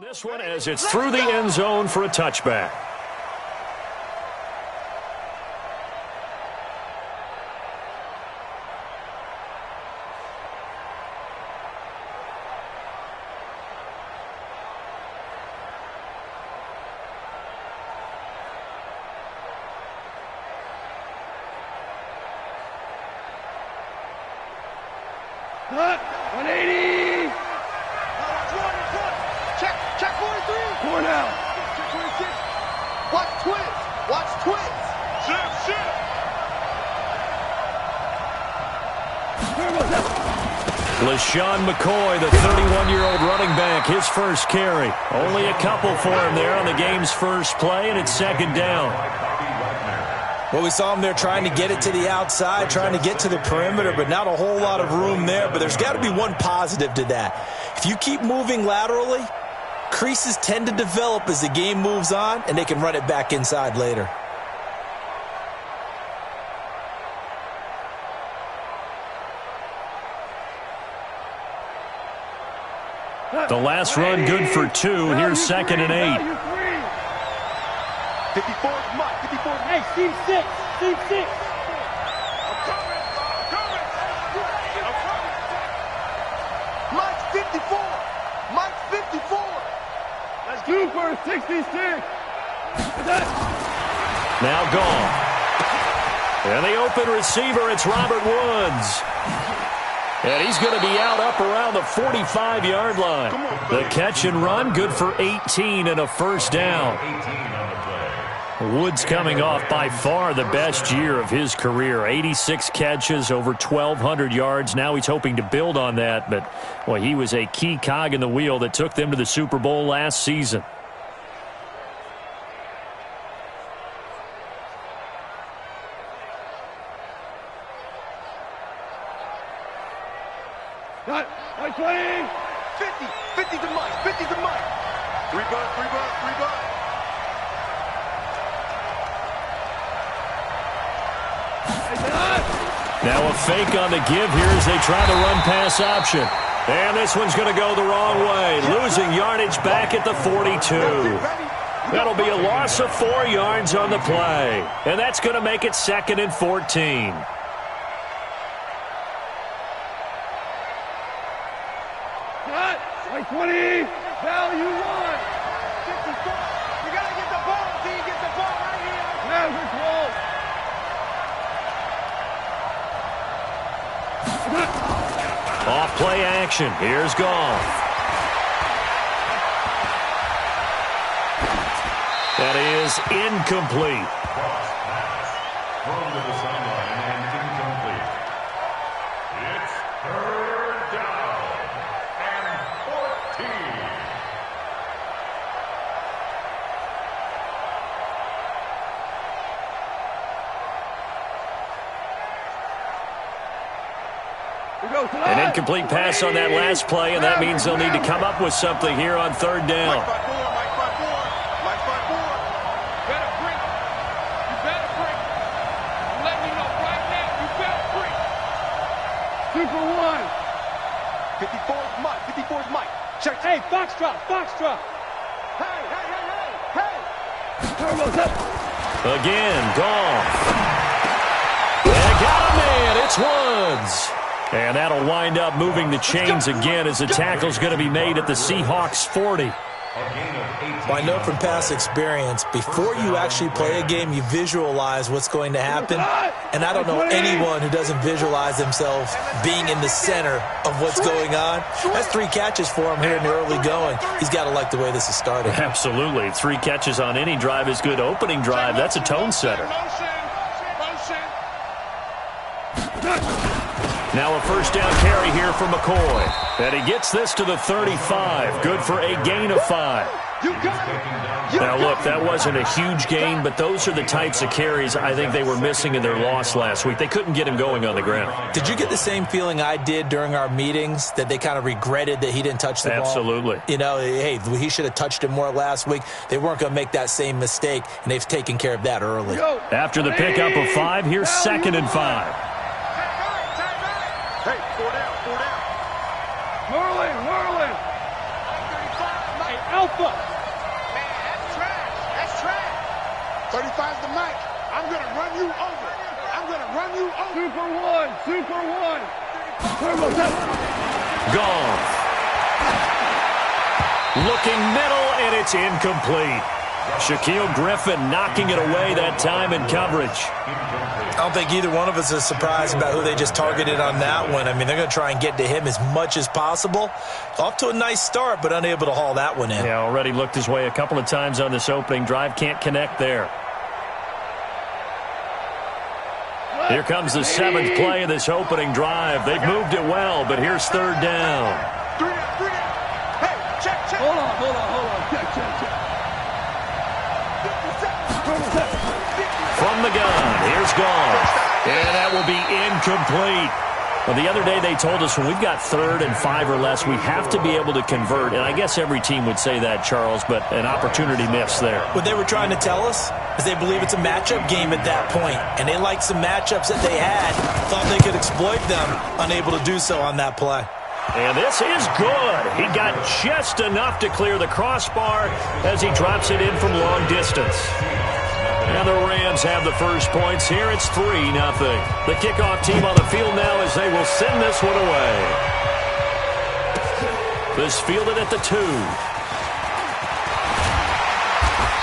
This one as it's through the end zone for a touchback. Cut. 180. Check 43. 4 now. Check 26. Watch twins. Watch twins. Shift. LaShawn McCoy, the 31-year-old running back, his first carry. Only a couple for him there on the game's first play, and it's second down. Well, we saw him there trying to get it to the outside, trying to get to the perimeter, but not a whole lot of room there. But there's got to be one positive to that. If you keep moving laterally, creases tend to develop as the game moves on, and they can run it back inside later. The last run good for 2. Here's second and 8. 54 Mike. 54. Hey, Steve 6. Steve 6. I'm coming. Mike's 54. Mike's 54. Let's go for 66. Now gone. And the open receiver, it's Robert Woods. And he's going to be out up around the 45-yard line. The catch and run, good for 18 and a first down. Woods coming off by far the best year of his career. 86 catches, over 1,200 yards. Now he's hoping to build on that. But, boy, he was a key cog in the wheel that took them to the Super Bowl last season. Got 20. 50 to Mike. 50 to Mike. 3 bucks. Now a fake on the give here as they try to run pass option. And this one's going to go the wrong way. Losing yardage back at the 42. That'll be a loss of 4 yards on the play. And that's going to make it second and 14. Cut. 20. Value 1. 54. You got to get the ball. See, you get the ball right here. Now we're close. Off play action. Here's Goff. That is incomplete. Thrown to the sideline and incomplete. It's third down and 14. An incomplete pass on that last play, and that means they'll need to come up with something here on third down. Mike 5-4. Better break. You better break. Let me know right now. You better break. 2 for 1. 54 is Mike. 54 is Mike. Check. Hey, Foxtrot. Hey. Turbo's up. Again, Goff. And got a man. It's Woods. And that'll wind up moving the chains again as the tackle's going to be made at the Seahawks 40. Well, I know from past experience, before you actually play a game, you visualize what's going to happen. And I don't know anyone who doesn't visualize themselves being in the center of what's going on. That's 3 catches for him here in the early going. He's got to like the way this is starting. Absolutely. 3 catches on any drive is good. Opening drive, that's a tone setter. Now a first down carry here for McCoy. And he gets this to the 35. Good for a gain of 5. Now, look, that wasn't a huge gain, but those are the types of carries I think they were missing in their loss last week. They couldn't get him going on the ground. Did you get the same feeling I did during our meetings, that they kind of regretted that he didn't touch the ball? Absolutely. You know, hey, he should have touched it more last week. They weren't going to make that same mistake, and they've taken care of that early. After the pickup of 5, here's second and 5. Hey, 4 down. Whirling. Hey, alpha. Man, that's trash. That's trash. 35's the mic. I'm going to run you over. I'm going to run you over. Super one. Super one. Gone. Looking middle, and it's incomplete. Shaquille Griffin knocking it away that time in coverage. I don't think either one of us is surprised about who they just targeted on that one. I mean, they're going to try and get to him as much as possible. Off to a nice start, but unable to haul that one in. Yeah, already looked his way a couple of times on this opening drive. Can't connect there. Here comes the 7th play of this opening drive. They've moved it well, but here's 3rd down. Hey, check. Hold on. Check. From the gun, here's Gone. And that will be incomplete. Well, the other day they told us when we've got 3rd and 5 or less, we have to be able to convert. And I guess every team would say that, Charles, but an opportunity missed there. What they were trying to tell us is they believe it's a matchup game at that point, and they liked some matchups that they had, thought they could exploit them, unable to do so on that play. And this is good. He got just enough to clear the crossbar as he drops it in from long distance. And the Rams have the first points here. It's 3-0. The kickoff team on the field now as they will send this one away. This fielded at the 2.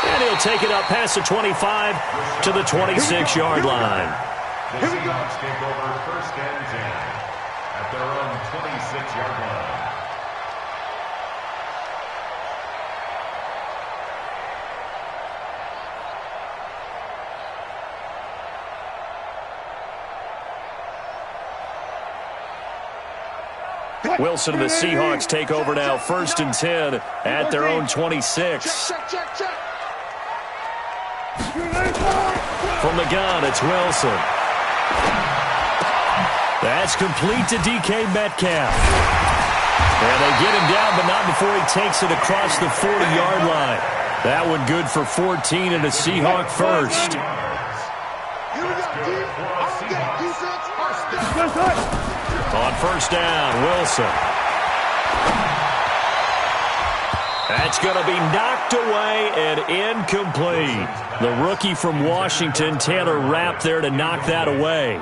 And he'll take it up past the 25 to the 26-yard line. The Seahawks take over 1st and 10 at their own 26-yard line. Wilson and the Seahawks take over now, 1st and 10 at their own 26. Check. From the gun, it's Wilson. That's complete to DK Metcalf. And they get him down, but not before he takes it across the 40-yard line. That one good for 14 and a Seahawk first. Here we go, defense. On 1st down, Wilson. That's going to be knocked away and incomplete. The rookie from Washington, Taylor Rapp, there to knock that away.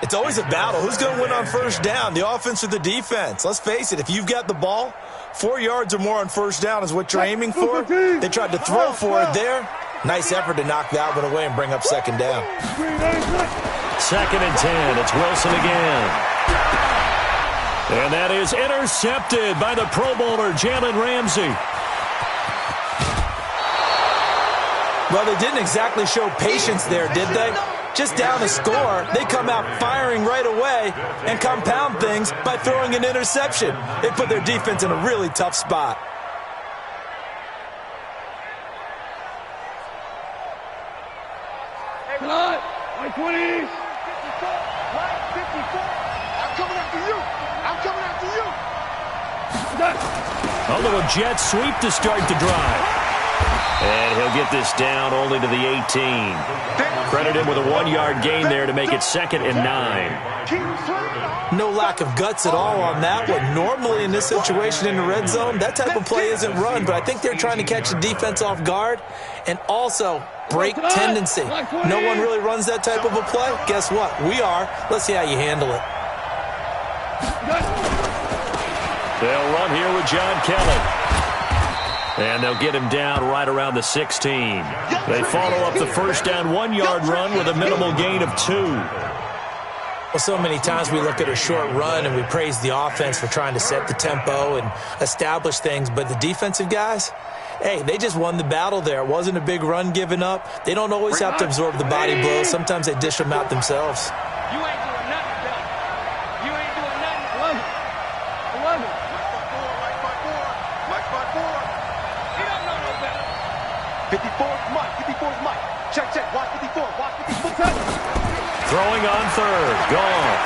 It's always a battle. Who's going to win on 1st down, the offense or the defense? Let's face it, if you've got the ball, 4 yards or more on 1st down is what you're aiming for. They tried to throw for it there. Nice effort to knock that one away and bring up 2nd down. 2nd and 10. It's Wilson again. And that is intercepted by the Pro Bowler, Jalen Ramsey. Well, they didn't exactly show patience there, did they? Just down a score, they come out firing right away and compound things by throwing an interception. They put their defense in a really tough spot. Cut! 20. 54. I'm coming after you. A little jet sweep to start the drive. And he'll get this down only to the 18. Credit him with a 1-yard gain there to make it 2nd and 9. No lack of guts at all on that one. Normally in this situation in the red zone, that type of play isn't run, but I think they're trying to catch the defense off guard and also break tendency. No one really runs that type of a play. Guess what? We are. Let's see how you handle it. They'll run here with John Kelly. And they'll get him down right around the 16. They follow up the 1st down 1-yard run with a minimal gain of 2. Well, so many times we look at a short run and we praise the offense for trying to set the tempo and establish things, but the defensive guys, hey, they just won the battle there. It wasn't a big run given up. They don't always have to absorb the body blows. Sometimes they dish them out themselves. You ain't doing nothing, Doug. You ain't doing nothing. 11. Mike by four. He don't know no better. 54's Mike. 54's Mike. Check. Watch 54. Watch 54. Throwing on 3rd. Gone.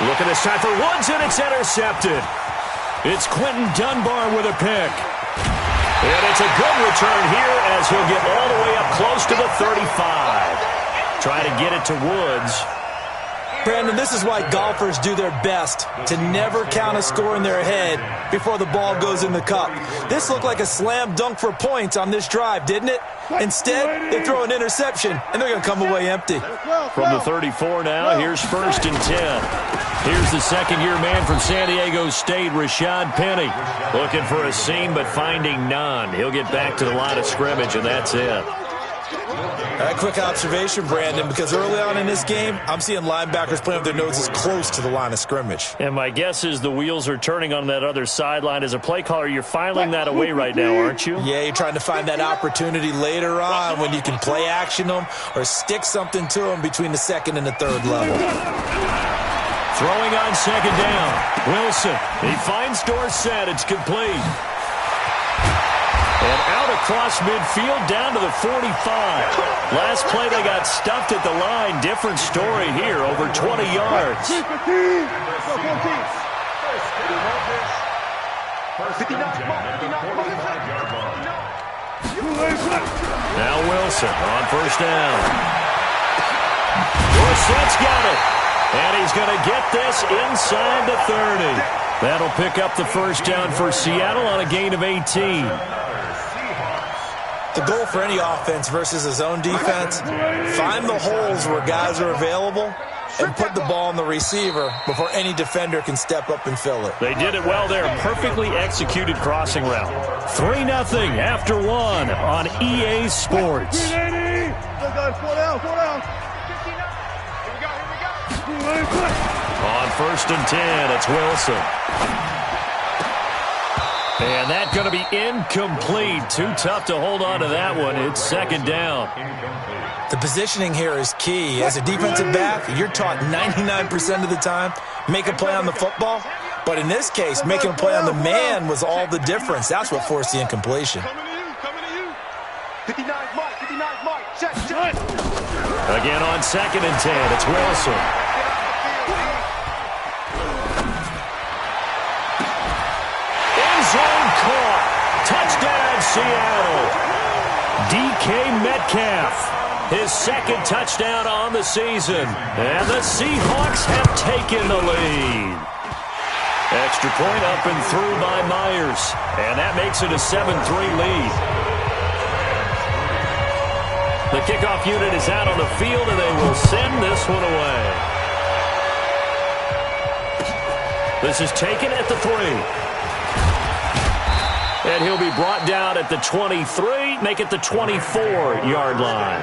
Look at this time for Woods, and it's intercepted. It's Quentin Dunbar with a pick. And it's a good return here as he'll get all the way up close to the 35. Try to get it to Woods. Brandon, this is why golfers do their best to never count a score in their head before the ball goes in the cup. This looked like a slam dunk for points on this drive, didn't it? Instead, they throw an interception, and they're going to come away empty. From the 34 now, here's 1st and 10. Here's the second-year man from San Diego State, Rashad Penny. Looking for a seam, but finding none. He'll get back to the line of scrimmage, and that's it. A quick observation, Brandon, because early on in this game, I'm seeing linebackers playing with their noses close to the line of scrimmage. And my guess is the wheels are turning on that other sideline. As a play caller, you're filing that away right now, aren't you? Yeah, you're trying to find that opportunity later on when you can play action them or stick something to them between the second and the third level. Throwing on second down. Wilson. He finds Dorsett. It's complete. And out across midfield down to the 45. Last play they got stuffed at the line. Different story here, over 20 yards. Now Wilson on first down. Dorsett's got it. And he's going to get this inside the 30. That'll pick up the first down for Seattle on a gain of 18. The goal for any offense versus his own defense, find the holes where guys are available and put the ball on the receiver before any defender can step up and fill it. They did it well there. Perfectly executed crossing route. 3-0 after one on EA Sports. On 1st and 10, it's Wilson. And that's going to be incomplete. Too tough to hold on to that one. It's second down. The positioning here is key. As a defensive back, you're taught 99% of the time, make a play on the football. But in this case, making a play on the man was all the difference. That's what forced the incompletion. Again on 2nd and 10, it's Wilson. Zone caught. Touchdown, Seattle. DK Metcalf, his second touchdown on the season. And the Seahawks have taken the lead. Extra point up and through by Myers. And that makes it a 7-3 lead. The kickoff unit is out on the field, and they will send this one away. This is taken at the 3. And he'll be brought down at the 23, make it the 24-yard line.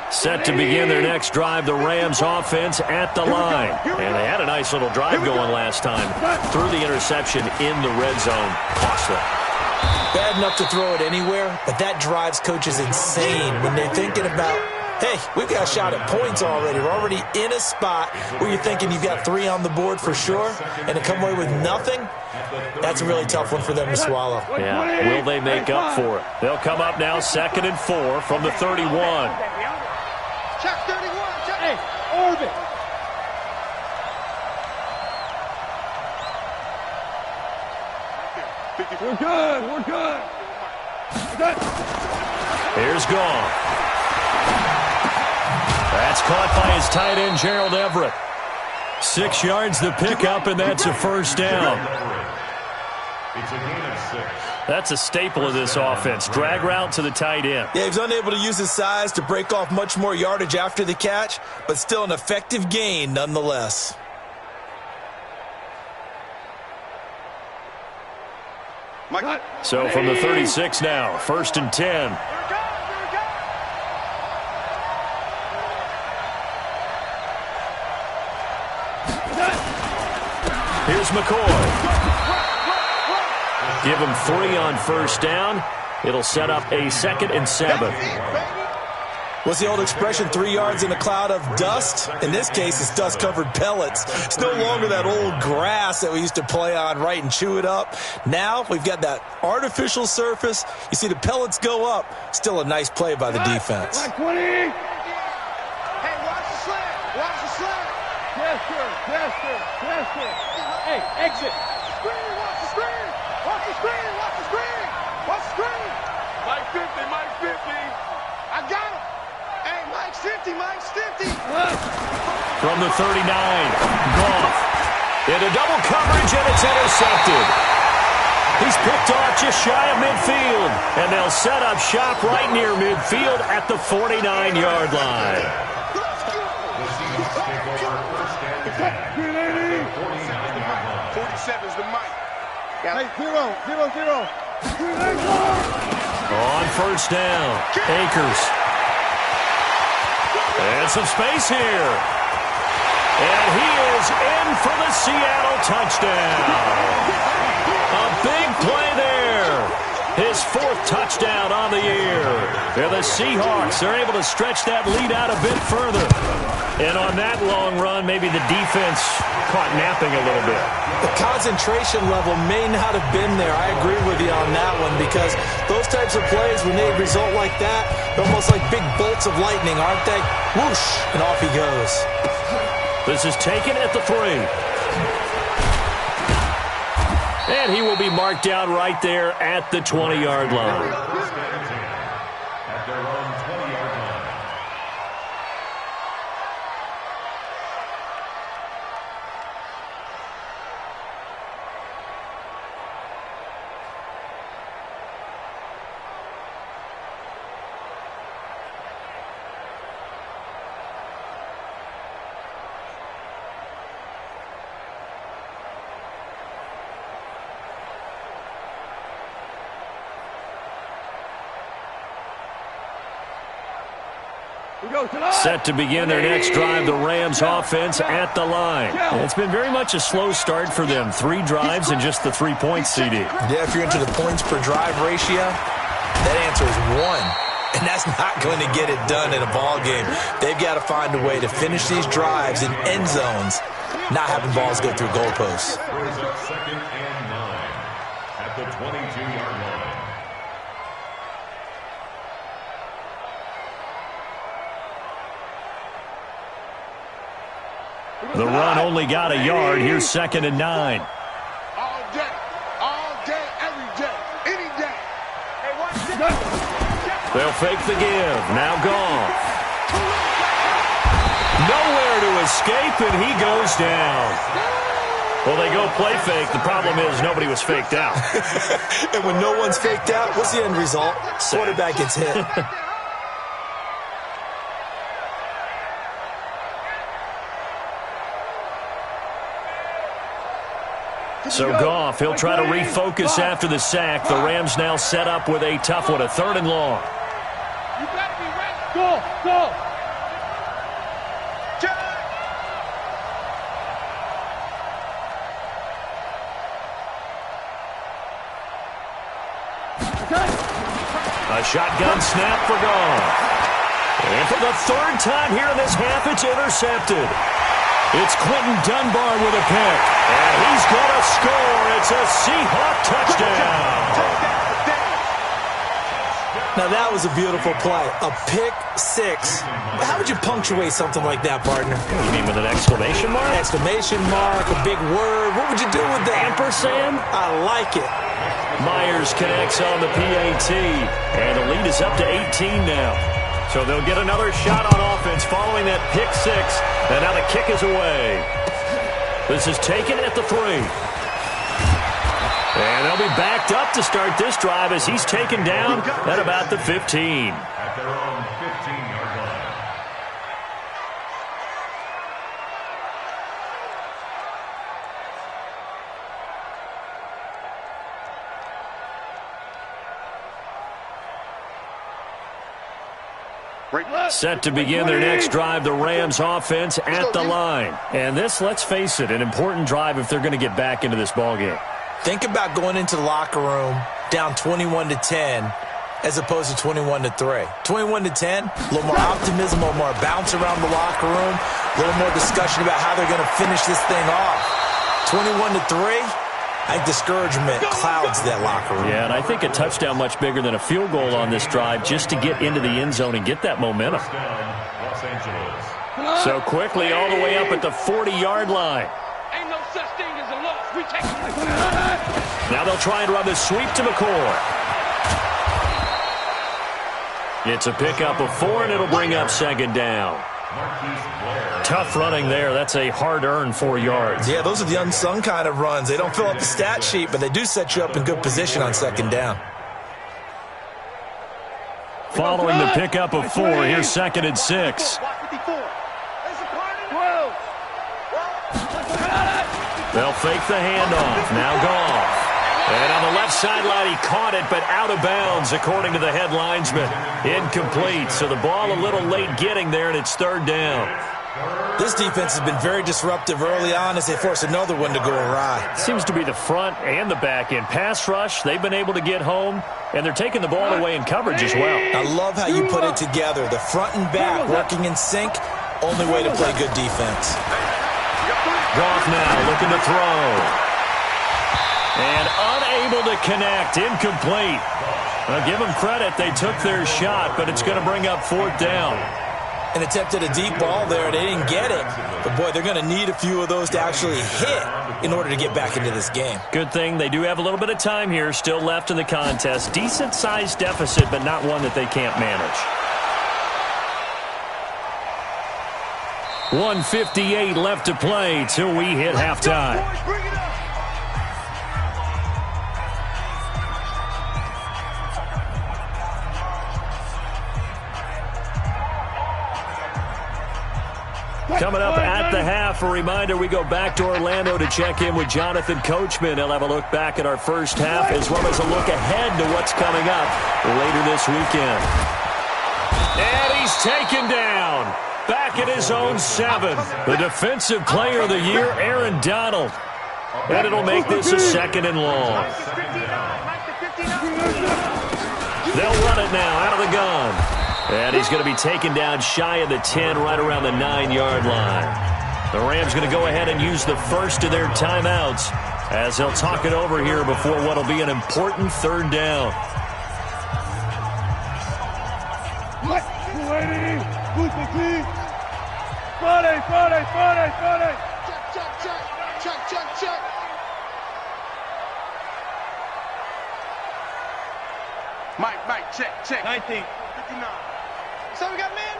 Set to begin their next drive, the Rams offense at the line. And they had a nice little drive going last time. Threw the interception in the red zone. Costly. Bad enough to throw it anywhere, but that drives coaches insane when they're thinking about, hey, we've got a shot at points already. We're already in a spot where you're thinking you've got 3 on the board for sure, and to come away with nothing, that's a really tough one for them to swallow. Yeah, will they make up for it? They'll come up now 2nd and 4 from the 31. Check 31, check. Hey, orbit. We're good. We're good. Here's Goff. That's caught by his tight end, Gerald Everett. 6 yards the pickup, and that's a first down. It's a gain of 6. That's a staple of this offense. Drag route to the tight end. Yeah, he's unable to use his size to break off much more yardage after the catch, but still an effective gain nonetheless. So from the 36 now, 1st and 10. Here's McCoy. Give him 3 on first down. It'll set up a 2nd and 7. What's the old expression, 3 yards in a cloud of dust? In this case, it's dust-covered pellets. It's no longer that old grass that we used to play on, right, and chew it up. Now we've got that artificial surface. You see the pellets go up. Still a nice play by the defense. Hey, watch the slant. Watch the slant. Yes, sir. Yes, sir. Yes, sir. Hey, exit. Screen, watch the screen. Watch the screen. Watch the screen. Watch the screen. Mike 50, Mike 50. I got him. Hey, Mike's 50, Mike's 50. From the 39, Goff. Into double coverage, and it's intercepted. He's picked off just shy of midfield, and they'll set up shop right near midfield at the 49-yard line. 47's the mic. Hey, 0. On first down, Akers. And some space here. And he is in for the Seattle touchdown. A big play there. His 4th touchdown on the year. They're the Seahawks. They're able to stretch that lead out a bit further. And on that long run, maybe the defense caught napping a little bit. The concentration level may not have been there. I agree with you on that one, because those types of plays, when they result like that, they're almost like big bolts of lightning, aren't they? Whoosh, and off he goes. This is taken at the 3. And he will be marked down right there at the 20-yard line. At their own 20-yard line. Set to begin their next drive, the Rams offense at the line. It's been very much a slow start for them. 3 drives and just the 3 points, CD. Yeah, if you're into the points per drive ratio, that answer is 1. And that's not going to get it done in a ball game. They've got to find a way to finish these drives in end zones, not having balls go through goalposts. Brings up 2nd and 9 at the 22-yard line. The run only got a yard. Here's 2nd and 9. All day, every day, any day. Hey, watch this. They'll fake the give. Now Goff. Nowhere to escape, and he goes down. Well, they go play fake. The problem is nobody was faked out. And when no one's faked out, what's the end result? Quarterback gets hit. So Goff, he'll try to refocus after the sack. The Rams now set up with a tough one, a 3rd and long. You better be ready. Go. A shotgun snap for Goff. And for the 3rd time here in this half, it's intercepted. It's Quentin Dunbar with a pick. And he's going to score. It's a Seahawk touchdown. Now, that was a beautiful play. A pick 6. How would you punctuate something like that, partner? You mean with an exclamation mark? Exclamation mark, a big word. What would you do with that? Ampersand? I like it. Myers connects on the PAT. And the lead is up to 18 now. So they'll get another shot on offense following that pick 6. And now the kick is away. This is taken at the 3. And they'll be backed up to start this drive as he's taken down at about the 15. At their own 15-yard line. Set to begin their next drive, the Rams offense at the line. And this, let's face it, an important drive if they're going to get back into this ballgame. Think about going into the locker room down 21-10 as opposed to 21-3. 21-10, a little more optimism, a little more bounce around the locker room, a little more discussion about how they're going to finish this thing off. 21-3, I think discouragement clouds that locker room. Yeah, and I think a touchdown much bigger than a field goal on this drive just to get into the end zone and get that momentum. First down, Los Angeles. So quickly all the way up at the 40-yard line. Ain't no such thing as a loss. We take it. Now they'll try and run the sweep to McCoy. It's a pickup of 4, and it'll bring up second down. Tough running there. That's a hard-earned 4 yards. Yeah, those are the unsung kind of runs. They don't fill up the stat sheet, but they do set you up in good position on second down. Following the pickup of 4, here's second and 6. They'll fake the handoff. Now Goff. And on the left sideline, he caught it, but out of bounds, according to the head linesman. Incomplete. So the ball a little late getting there, and it's third down. This defense has been very disruptive early on as they force another one to go awry. Seems to be the front and the back end. Pass rush, they've been able to get home, and they're taking the ball away in coverage as well. I love how you put it together. The front and back working in sync, only way to play good defense. Goff now looking to throw. And unable to connect. Incomplete. Well, give them credit. They took their shot, but it's going to bring up fourth down. And attempted a deep ball there. They didn't get it. But, boy, they're going to need a few of those to actually hit in order to get back into this game. Good thing they do have a little bit of time here still left in the contest. Decent-sized deficit, but not one that they can't manage. 1:58 left to play till we hit halftime. Coming up at the half, a reminder, we go back to Orlando to check in with Jonathan Coachman. He'll have a look back at our first half as well as a look ahead to what's coming up later this weekend. And he's taken down. Back at his own 7. The defensive player of the year, Aaron Donald. And it'll make this a second and long. They'll run it now out of the gun. And he's going to be taken down shy of the 10, right around the 9-yard line. The Rams going to go ahead and use the first of their timeouts as they'll talk it over here before what will be an important third down. Friday. Check. Mike, check. 19. 59. So we got man.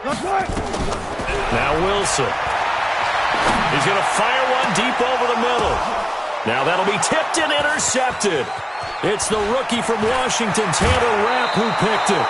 Now Wilson. He's going to fire one deep over the middle. Now that'll be tipped and intercepted. It's the rookie from Washington, Tanner Rapp, who picked it.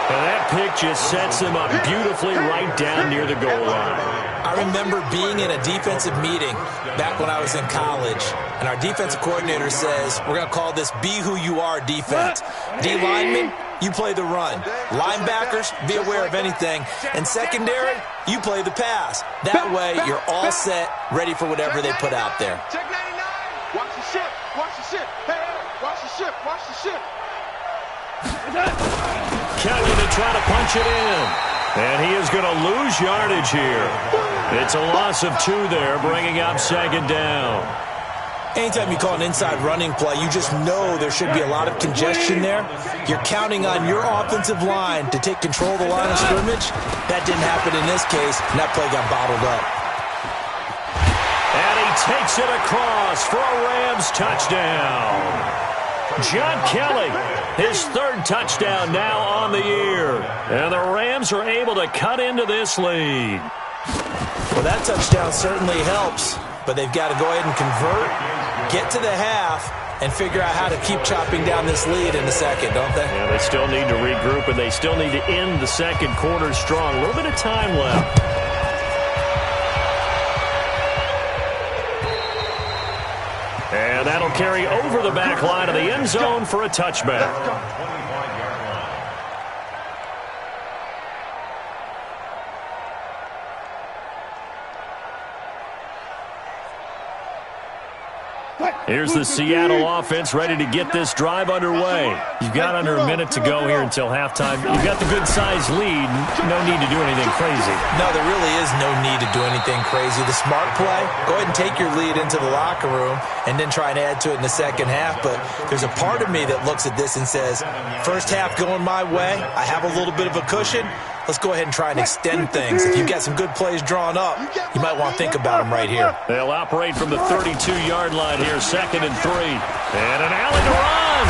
And that pick just sets him up beautifully right down near the goal line. I remember being in a defensive meeting back when I was in college, and our defensive coordinator says, we're going to call this be who you are defense. D linemen, you play the run. Linebackers, be aware of anything. And secondary, you play the pass. That way, you're all set, ready for whatever they put out there. Check 99. Watch the ship. Hey, watch the ship. Counting to try to punch it in. And he is going to lose yardage here. It's a loss of 2 there, bringing up second down. Anytime you call an inside running play, you just know there should be a lot of congestion there. You're counting on your offensive line to take control of the line of scrimmage. That didn't happen in this case, and that play got bottled up. And he takes it across for a Rams touchdown. John Kelly, his 3rd touchdown now on the year. And the Rams are able to cut into this lead. Well, that touchdown certainly helps, but they've got to go ahead and convert, get to the half, and figure out how to keep chopping down this lead in the second, don't they? Yeah, they still need to regroup, and they still need to end the second quarter strong. A little bit of time left. And that'll carry over the back line of the end zone for a touchback. Here's the Seattle offense ready to get this drive underway. You've got under a minute to go here until halftime. You've got the good-sized lead. No need to do anything crazy. No, there really is no need to do anything crazy. The smart play, go ahead and take your lead into the locker room and then try and add to it in the second half. But there's a part of me that looks at this and says, first half going my way, I have a little bit of a cushion. let's go ahead and try and extend things. If you've got some good plays drawn up, you might want to think about them right here. They'll operate from the 32-yard line here, 2nd and 3. And an alley to run.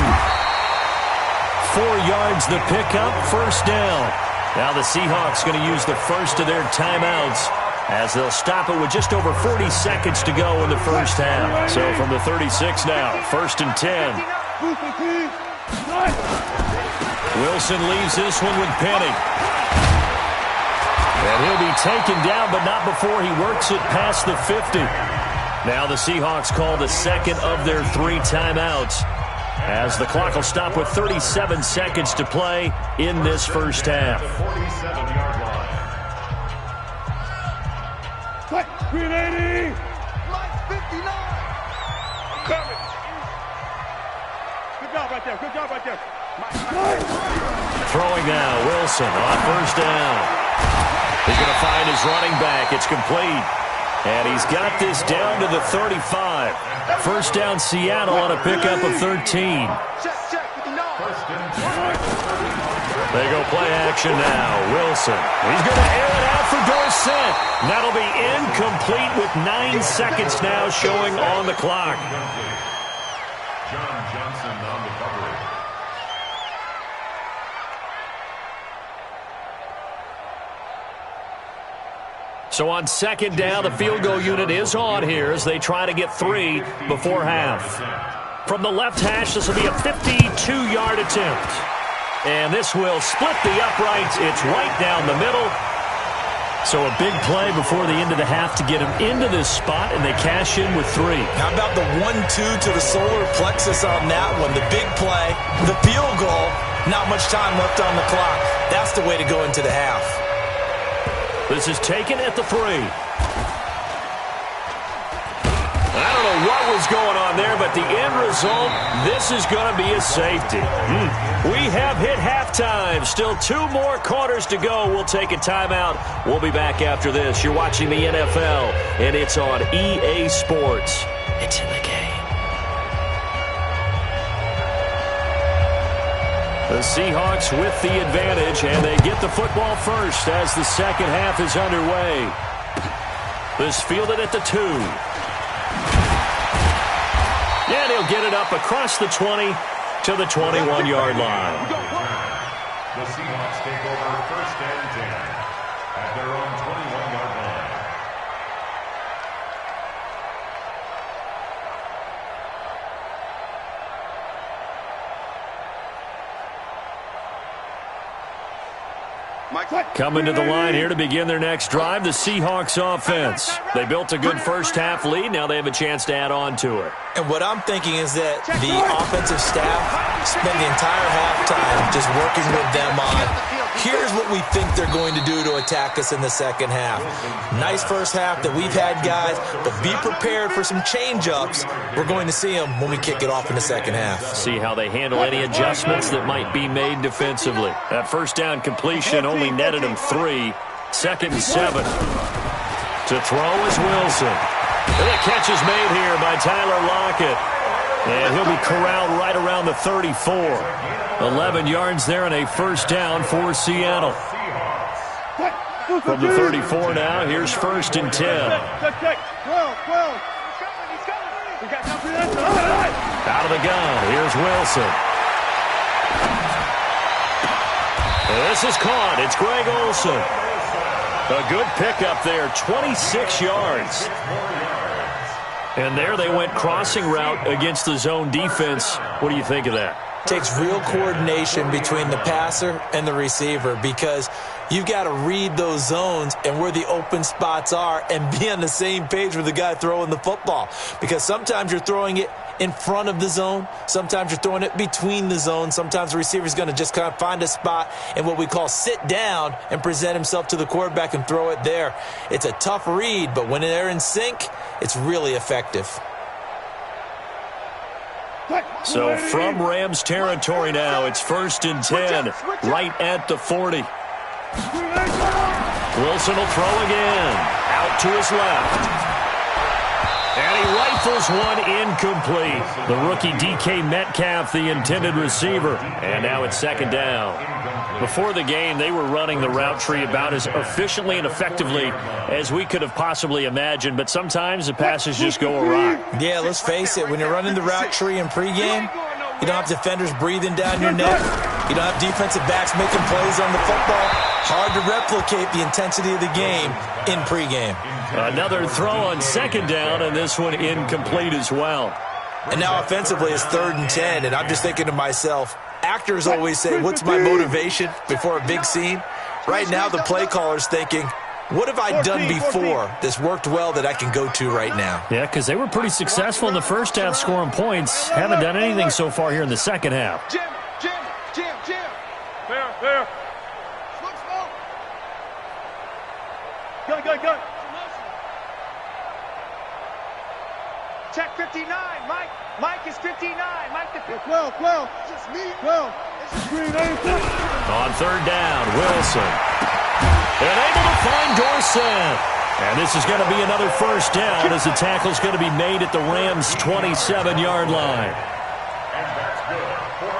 4 yards the pickup, 1st down. Now the Seahawks going to use the first of their timeouts as they'll stop it with just over 40 seconds to go in the first half. So from the 36 now, 1st and 10. Wilson leaves this one with Penny. And he'll be taken down, but not before he works it past the 50. Now the Seahawks call the second of their 3 timeouts as the clock will stop with 37 seconds to play in this first half. 47-yard line. 380. Line 59. Coming. Good job right there. Good job right there. Throwing now, Wilson on 1st down. He's going to find his running back. It's complete. And he's got this down to the 35. 1st down, Seattle on a pickup of 13. They go play action now. Wilson. He's going to air it out for Dorsett. That'll be incomplete with 9 seconds now showing on the clock. John Johnson on the coverage. So on 2nd down, the field goal unit is on here as they try to get 3 before half. From the left hash, this will be a 52-yard attempt. And this will split the uprights. It's right down the middle. So a big play before the end of the half to get him into this spot, and they cash in with 3. How about the 1-2 to the solar plexus on that one? The big play, the field goal, not much time left on the clock. That's the way to go into the half. This is taken at the 3. I don't know what was going on there, but the end result, this is going to be a safety. We have hit halftime. Still 2 more quarters to go. We'll take a timeout. We'll be back after this. You're watching the NFL, and it's on EA Sports. It's in the game. The Seahawks with the advantage, and they get the football first as the second half is underway. This fielded at the 2. And he'll get it up across the 20 to the 21-yard line. The Seahawks take over 1st and 10 at their own 21-yard line. Coming to the line here to begin their next drive, the Seahawks offense. They built a good first half lead. Now they have a chance to add on to it. And what I'm thinking is that the offensive staff spent the entire halftime just working with them on, here's what we think they're going to do to attack us in the second half. Nice first half that we've had, guys, but be prepared for some change-ups. We're going to see them when we kick it off in the second half. See how they handle any adjustments that might be made defensively. That first down completion only netted him 3. 2nd and 7. To throw is Wilson. And the catch is made here by Tyler Lockett. And he'll be corralled right around the 34. 11 yards there and a first down for Seattle. From the 34 now, here's 1st and 10. Out of the gun, here's Wilson. This is caught. It's Greg Olsen. A good pickup there, 26 yards. And there they went crossing route against the zone defense. What do you think of that? Takes real coordination between the passer and the receiver because you've got to read those zones and where the open spots are and be on the same page with the guy throwing the football. Because sometimes you're throwing it in front of the zone. Sometimes you're throwing it between the zones. Sometimes the receiver's going to just kind of find a spot and what we call sit down and present himself to the quarterback and throw it there. It's a tough read, but when they're in sync, it's really effective. So from Rams territory now, it's 1st and 10, right at the 40. Wilson will throw again, out to his left. And he rifles one incomplete. The rookie DK Metcalf, the intended receiver. And now it's second down. Before the game, they were running the route tree about as efficiently and effectively as we could have possibly imagined. But sometimes the passes just go awry. Yeah, let's face it. When you're running the route tree in pregame, you don't have defenders breathing down your neck. You don't have defensive backs making plays on the football. Hard to replicate the intensity of the game in pregame. Another throw on second down, and this one incomplete as well. And now offensively it's 3rd and 10, and I'm just thinking to myself, actors always say, what's my motivation before a big scene? Right now the play caller's thinking, what have I done before that's worked well that I can go to right now? Yeah, because they were pretty successful in the first half scoring points. Haven't done anything so far here in the second half. Jim. Fair. Go. Check 59. Mike is 59. Mike the 12. Just me. 12. On third down, Wilson. And able to find Dorsett. And this is going to be another first down as the tackle's going to be made at the Rams' 27-yard line.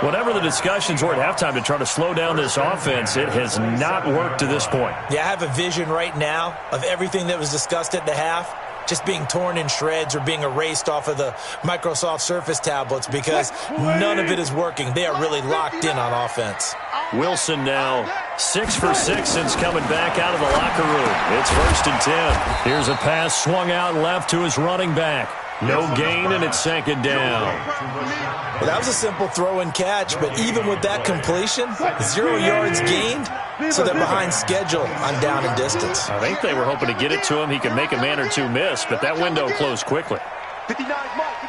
Whatever the discussions were at halftime to try to slow down this offense, it has not worked to this point. Yeah, I have a vision right now of everything that was discussed at the half just being torn in shreds or being erased off of the Microsoft Surface tablets because none of it is working. They are really locked in on offense. Wilson now 6 for 6 since coming back out of the locker room. It's 1st and 10. Here's a pass swung out left to his running back. No gain, and it's second down. Well, that was a simple throw and catch, but even with that completion, 0 yards gained, so they're behind schedule on down and distance. I think they were hoping to get it to him. He could make a man or two miss, but that window closed quickly. 59 Mike.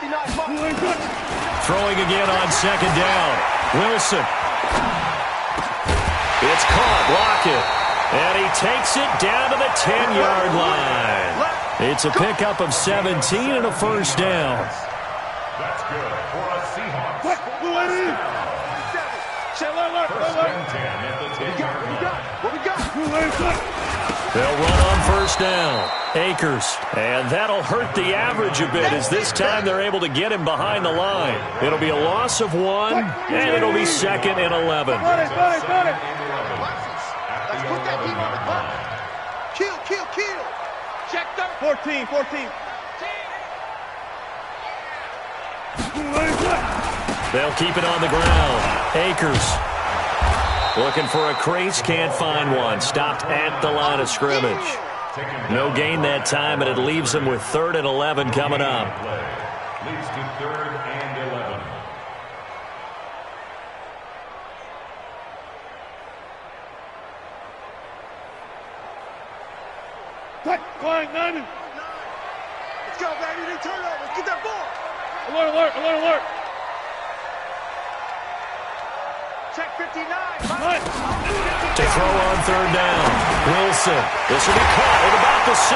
Throwing again on second down. Wilson. It's caught. Block it. And he takes it down to the 10-yard line. It's a pickup of 17 and a first down. That's good for a Seahawks. First and 10 at the 10-yard line. They'll run on first down. Akers. And that'll hurt the average a bit as this time they're able to get him behind the line. It'll be a loss of 1, and it'll be 2nd and 11. Let's put that team on the clock. Kill. Check 14. They'll keep it on the ground. Akers looking for a crease, can't find one. Stopped at the line of scrimmage. No gain that time, and it leaves them with 3rd and 11 coming up. Leads to 3rd and 11. Flying 90. Let's go, baby. They turn over. Let's get that ball. Alert. Check 59. To throw on third down. Wilson. This will be caught at about the 6.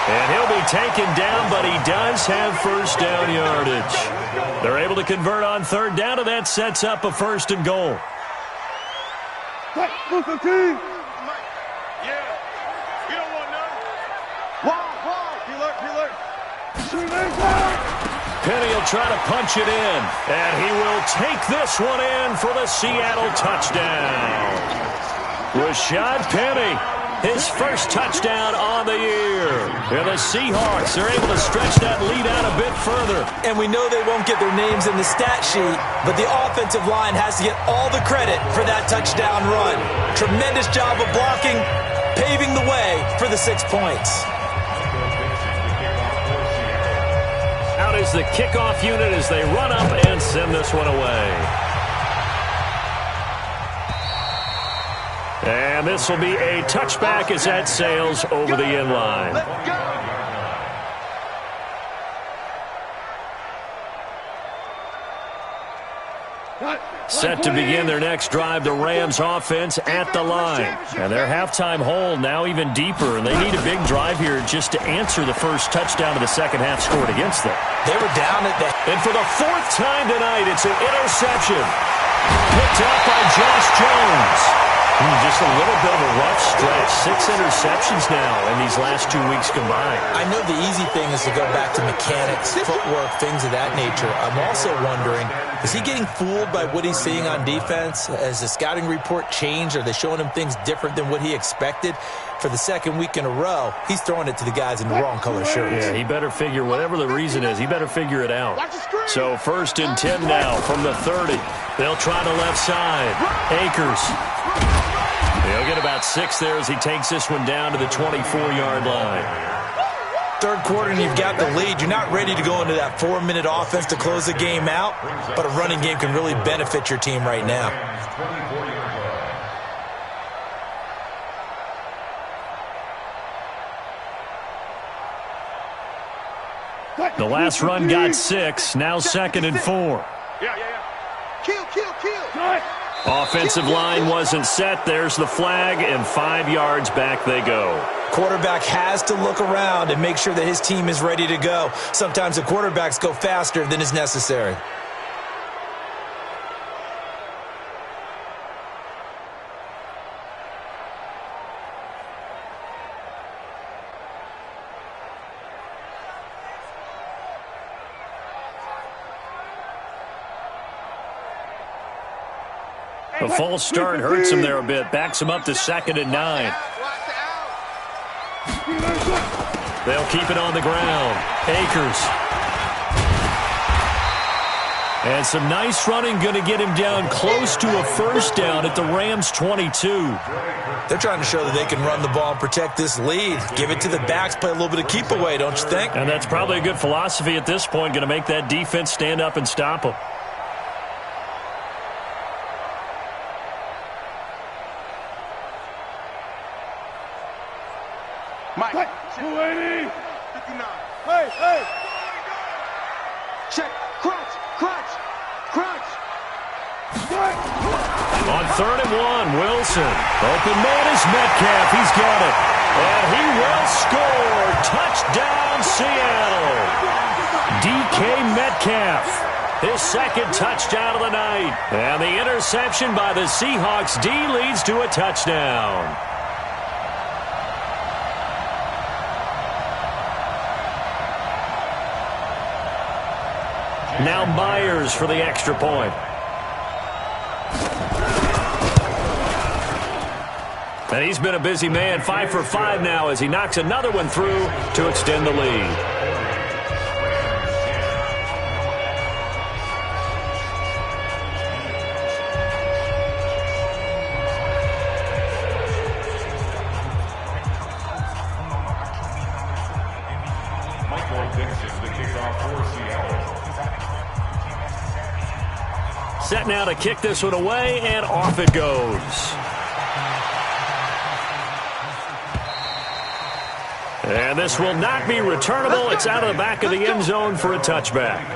And he'll be taken down, but he does have first down yardage. They're able to convert on third down, and that sets up a 1st and goal. Move 15. Penny will try to punch it in, and he will take this one in for the Seattle touchdown. Rashad Penny, his first touchdown on the year. And the Seahawks are able to stretch that lead out a bit further. And we know they won't get their names in the stat sheet, but the offensive line has to get all the credit for that touchdown run. Tremendous job of blocking, paving the way for the 6 points. Out is the kickoff unit as they run up and send this one away. And this will be a touchback as that sails over the end line. Set to begin their next drive, the Rams offense at the line. And their halftime hole now even deeper, and they need a big drive here just to answer the first touchdown of the second half scored against them. They were down at the... And for the 4th time tonight, it's an interception. Picked up by Josh Jones. Just a little bit of a rough stretch. 6 interceptions now in these last 2 weeks combined. I know the easy thing is to go back to mechanics, footwork, things of that nature. I'm also wondering, is he getting fooled by what he's seeing on defense? Has the scouting report changed? Are they showing him things different than what he expected? For the second week in a row, he's throwing it to the guys in the wrong color shirts. Yeah, he better figure, whatever the reason is, he better figure it out. So 1st and 10 now from the 30. They'll try the left side. Akers. He'll get about 6 there as he takes this one down to the 24-yard line. Third quarter and you've got the lead. You're not ready to go into that 4-minute offense to close the game out, but a running game can really benefit your team right now. The last run got 6. Now 2nd and 4. Kill. Offensive line wasn't set. There's the flag, and 5 yards back they go. Quarterback has to look around and make sure that his team is ready to go. Sometimes the quarterbacks go faster than is necessary. The false start hurts him there a bit. Backs him up to 2nd and 9. They'll keep it on the ground. Akers. And some nice running going to get him down close to a 1st down at the Rams' 22. They're trying to show that they can run the ball and protect this lead. Give it to the backs, play a little bit of keep away, don't you think? And that's probably a good philosophy at this point. Going to make that defense stand up and stop them. Mike. 280. 59. Hey. Check. Crunch. On 3rd and 1, Wilson. Open man is Metcalf. He's got it. And he will score. Touchdown, Seattle. DK Metcalf. His 2nd touchdown of the night. And the interception by the Seahawks D leads to a touchdown. Now Myers for the extra point. And he's been a busy man, 5 for 5 now as he knocks another one through to extend the lead. Set now to kick this one away, and off it goes. And this will not be returnable. It's out of the back of the end zone for a touchback.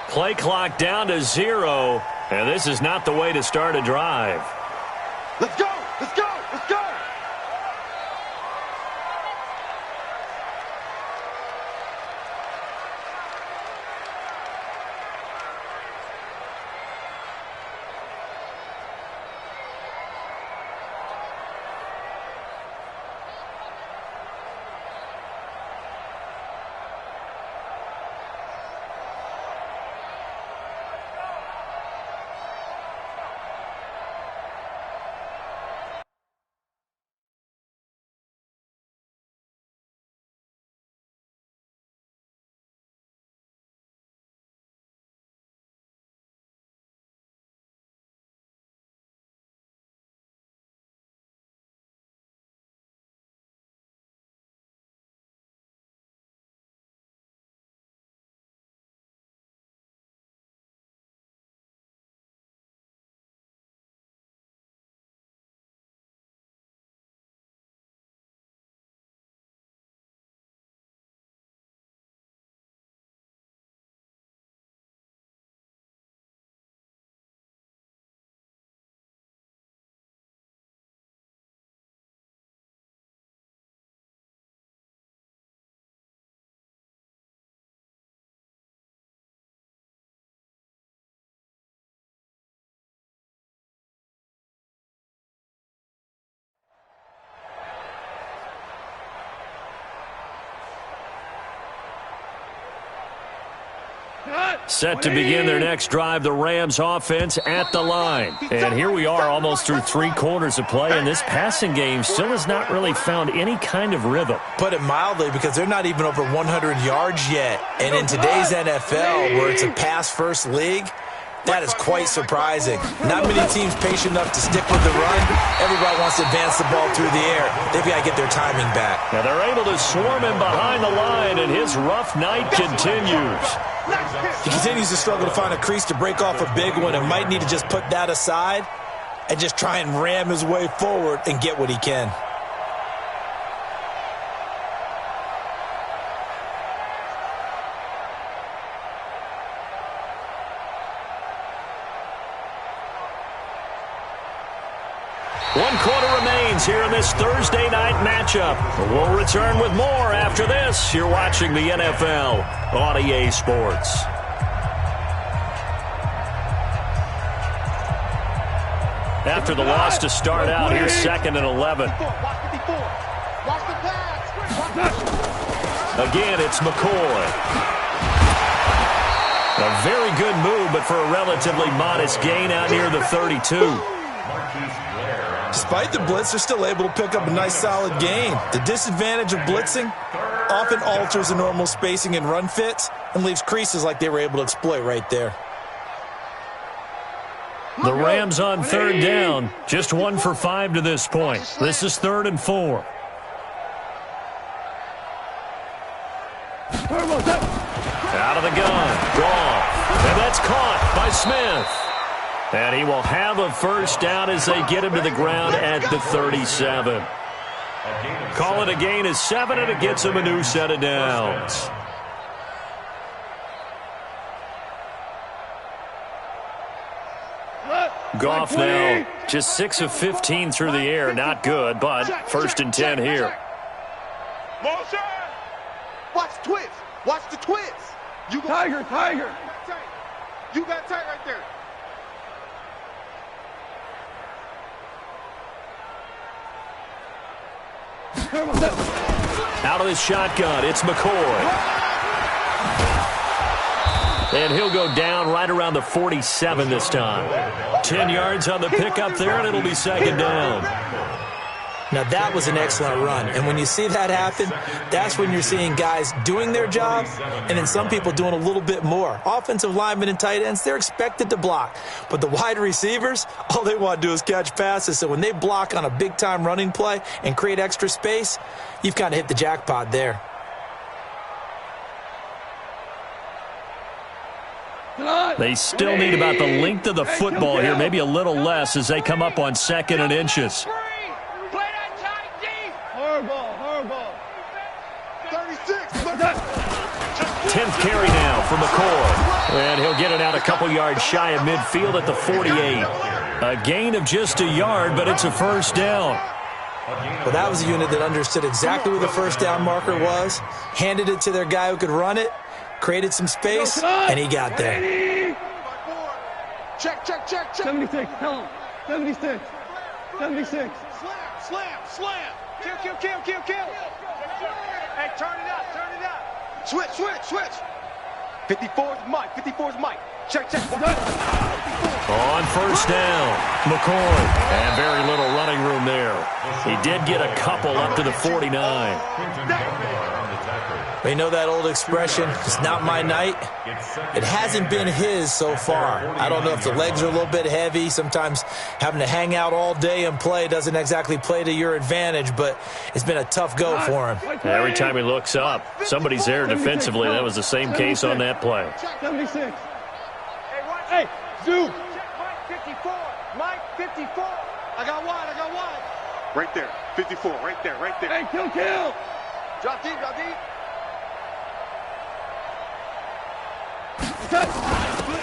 Play clock down to 0, and this is not the way to start a drive. Let's go! Set to begin their next drive, the Rams offense at the line. And here we are almost through 3 quarters of play, and this passing game still has not really found any kind of rhythm. Put it mildly, because they're not even over 100 yards yet. And in today's NFL, where it's a pass-first league, that is quite surprising. Not many teams patient enough to stick with the run. Everybody wants to advance the ball through the air. They've got to get their timing back. Now they're able to swarm him behind the line, and his rough night continues. He continues to struggle to find a crease to break off a big one, and might need to just put that aside and just try and ram his way forward and get what he can. One quarter remains here in this Thursday night matchup. We'll return with more after this. You're watching the NFL on EA Sports. After the loss to start out, here's 2nd and 11. Again, it's McCoy. A very good move, but for a relatively modest gain out near the 32. Despite the blitz, they're still able to pick up a nice solid gain. The disadvantage of blitzing often alters the normal spacing and run fits and leaves creases like they were able to exploit right there. The Rams on 3rd down, just 1 for 5 to this point. This is 3rd and 4. Out of the gun, gone, and that's caught by Smith. And he will have a first down as they get him to the ground at the 37. Call it a gain of 7, and it gets him a new set of downs. Goff now just 6 of 15 through the air. Not good, but 1st and 10 here. Motion! Watch the twist. Watch the twist. You Tiger. You got tight right there. Out of the shotgun, it's McCoy. And he'll go down right around the 47 this time. 10 yards on the pickup there, and it'll be 2nd down. Now, that was an excellent run. And when you see that happen, that's when you're seeing guys doing their job and then some people doing a little bit more. Offensive linemen and tight ends, they're expected to block. But the wide receivers, all they want to do is catch passes. So when they block on a big-time running play and create extra space, you've kind of hit the jackpot there. They still need about the length of the football here, maybe a little less as they come up on 2nd and inches. Horrible. 36. 10th carry now for McCoy. And he'll get it out a couple yards shy of midfield at the 48. A gain of just a yard, but it's a first down. Well, that was a unit that understood exactly where the first down marker was, handed it to their guy who could run it, created some space, and he got there. Check. 76, tell him. 76. Slam. Kill. Hey, turn it up. Switch. 54's Mike. Check. On first down, McCoy. And very little running room there. He did get a couple up to the 49. You know that old expression, it's not my night? It hasn't been his so far. I don't know if the legs are a little bit heavy. Sometimes having to hang out all day and play doesn't exactly play to your advantage, but it's been a tough go for him. Every time he looks up, somebody's there defensively. That was the same case on that play. 76. Hey, Zoom. Mike 54. I got wide. Right there. 54. Right there. Hey, kill. Drop deep.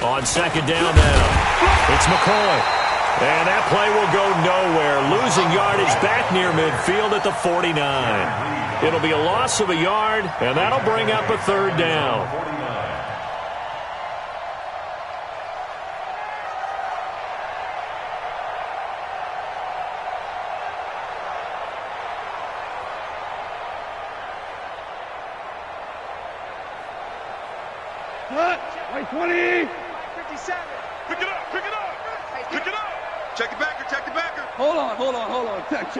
On 2nd down now, it's McCoy. And that play will go nowhere. Losing yardage back near midfield at the 49. It'll be a loss of a yard, and that'll bring up a 3rd down. What? Right 20. 57. Pick it up. Pick it up. Pick it up. Check the backer. Check the backer. Hold on. Check.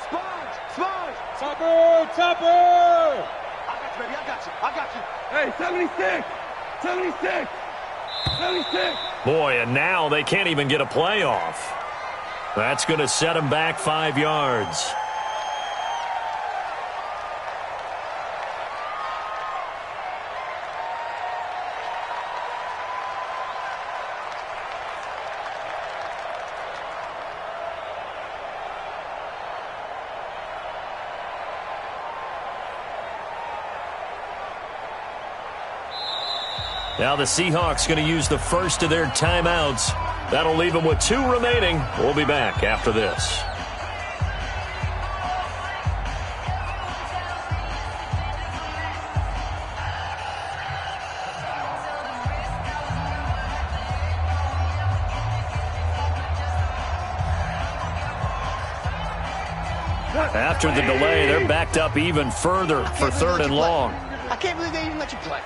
Sponge. Topper. I got you. Hey, 76. Boy, and now they can't even get a play off. That's going to set them back 5 yards. Now the Seahawks going to use the first of their timeouts. That'll leave them with 2 remaining. We'll be back after this. After the delay, they're backed up even further for 3rd and long. I can't believe they even let you play.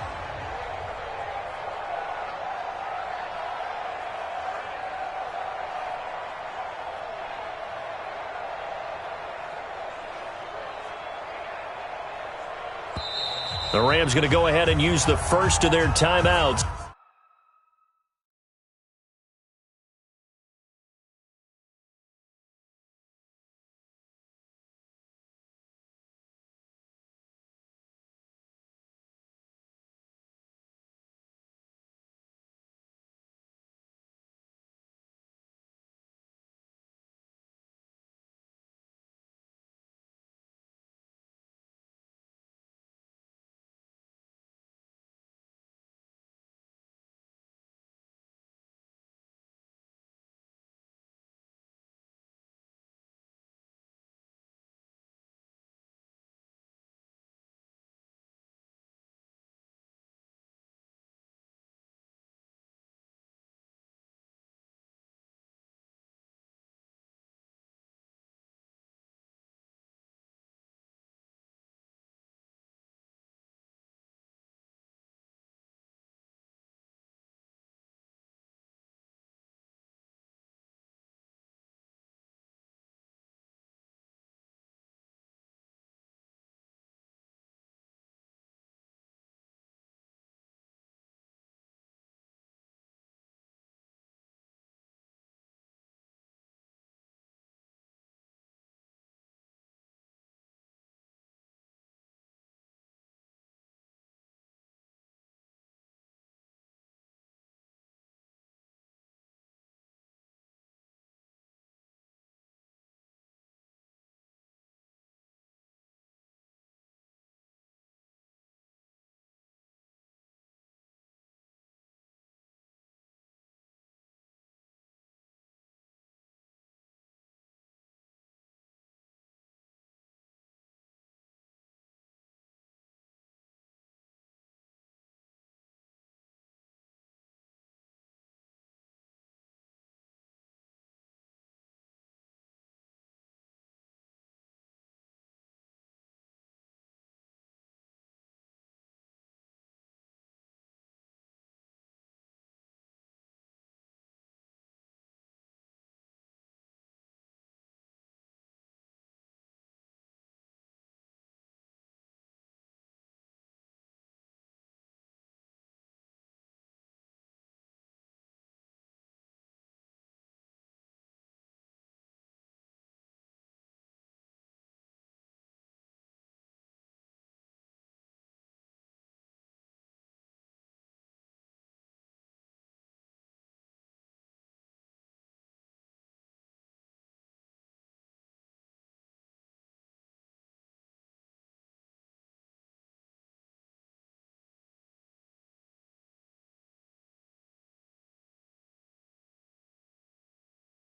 The Rams going to go ahead and use the first of their timeouts.